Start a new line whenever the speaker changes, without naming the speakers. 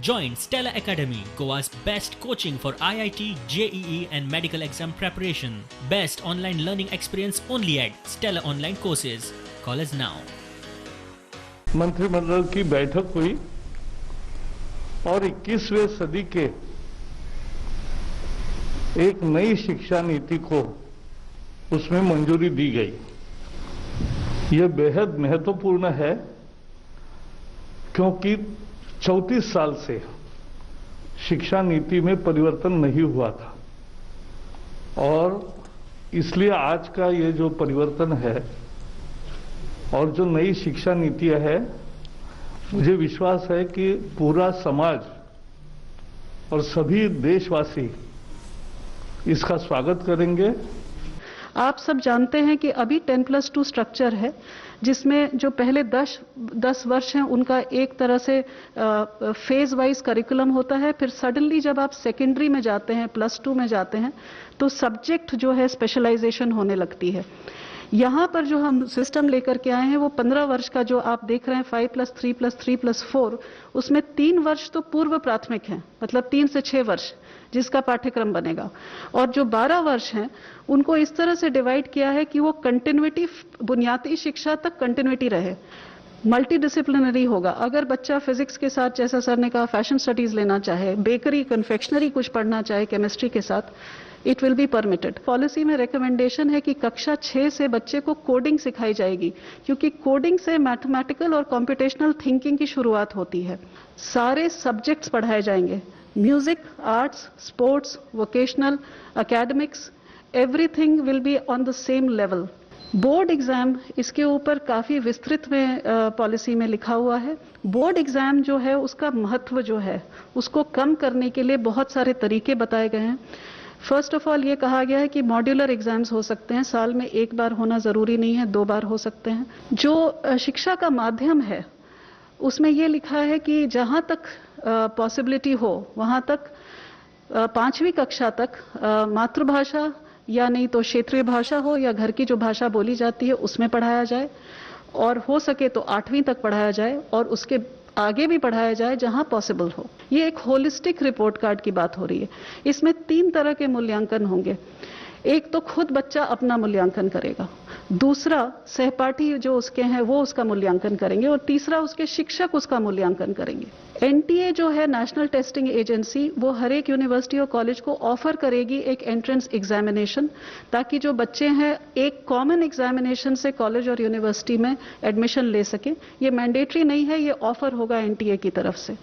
Join Stella Academy, Goa's best coaching for IIT, JEE and medical exam preparation. Best online learning experience only at Stella Online Courses. Call us now.
मंत्रिमंडल की बैठक हुई और 21वीं सदी के एक नई शिक्षा नीति को उसमें मंजूरी दी गई। यह बेहद महत्वपूर्ण है क्योंकि 34 साल से शिक्षा नीति में परिवर्तन नहीं हुआ था और इसलिए आज का ये जो परिवर्तन है और जो नई शिक्षा नीति है, मुझे विश्वास है कि पूरा समाज और सभी देशवासी इसका स्वागत करेंगे।
आप सब जानते हैं कि अभी 10+2 स्ट्रक्चर है, जिसमें जो पहले 10 वर्ष हैं उनका एक तरह से फेज वाइज करिकुलम होता है। फिर सडनली जब आप सेकेंडरी में जाते हैं, +2 में जाते हैं, तो सब्जेक्ट जो है स्पेशलाइजेशन होने लगती है। यहाँ पर जो हम सिस्टम लेकर के आए हैं वो 15 वर्ष का जो आप देख रहे हैं 5+3+3+4, उसमें 3 वर्ष तो पूर्व प्राथमिक हैं, मतलब 3 से 6 वर्ष जिसका पाठ्यक्रम बनेगा, और जो 12 वर्ष हैं उनको इस तरह से डिवाइड किया है कि वो कंटिन्यूटी, बुनियादी शिक्षा तक कंटिन्यूटी रहे, मल्टी डिसिप्लिनरी होगा। अगर बच्चा फिजिक्स के साथ, जैसा सर ने कहा, फैशन स्टडीज लेना चाहे, बेकरी, कन्फेक्शनरी कुछ पढ़ना चाहे केमिस्ट्री के साथ, it will be permitted. Policy में रिकमेंडेशन है कि कक्षा 6 से बच्चे को कोडिंग सिखाई जाएगी, क्योंकि कोडिंग से मैथमेटिकल और कंप्यूटेशनल थिंकिंग की शुरुआत होती है। सारे सब्जेक्ट्स पढ़ाए जाएंगे, music, arts, sports, vocational, academics, everything will be on the same level. Board exam, इसके ऊपर काफी विस्तृत में पॉलिसी में लिखा हुआ है। बोर्ड एग्जाम जो है उसका महत्व जो है उसको कम करने के लिए बहुत सारे तरीके बताए गए हैं। फर्स्ट ऑफ ऑल ये कहा गया है कि मॉड्यूलर एग्जाम्स हो सकते हैं, साल में एक बार होना जरूरी नहीं है, 2 बार हो सकते हैं। जो शिक्षा का माध्यम है उसमें ये लिखा है कि जहां तक पॉसिबिलिटी हो वहां तक 5वीं कक्षा तक मातृभाषा या नहीं तो क्षेत्रीय भाषा हो या घर की जो भाषा बोली जाती है उसमें पढ़ाया जाए, और हो सके तो 8वीं तक पढ़ाया जाए और उसके आगे भी पढ़ाया जाए जहां पॉसिबल हो। ये एक होलिस्टिक रिपोर्ट कार्ड की बात हो रही है। इसमें 3 तरह के मूल्यांकन होंगे। एक तो खुद बच्चा अपना मूल्यांकन करेगा, दूसरा सहपाठी जो उसके हैं वो उसका मूल्यांकन करेंगे, और तीसरा उसके शिक्षक उसका मूल्यांकन करेंगे। एनटीए जो है, नेशनल टेस्टिंग एजेंसी, वो हर एक यूनिवर्सिटी और कॉलेज को ऑफर करेगी एक एंट्रेंस एग्जामिनेशन, ताकि जो बच्चे हैं एक कॉमन एग्जामिनेशन से कॉलेज और यूनिवर्सिटी में एडमिशन ले सकें। ये मैंडेटरी नहीं है, ये ऑफर होगा एनटीए की तरफ से।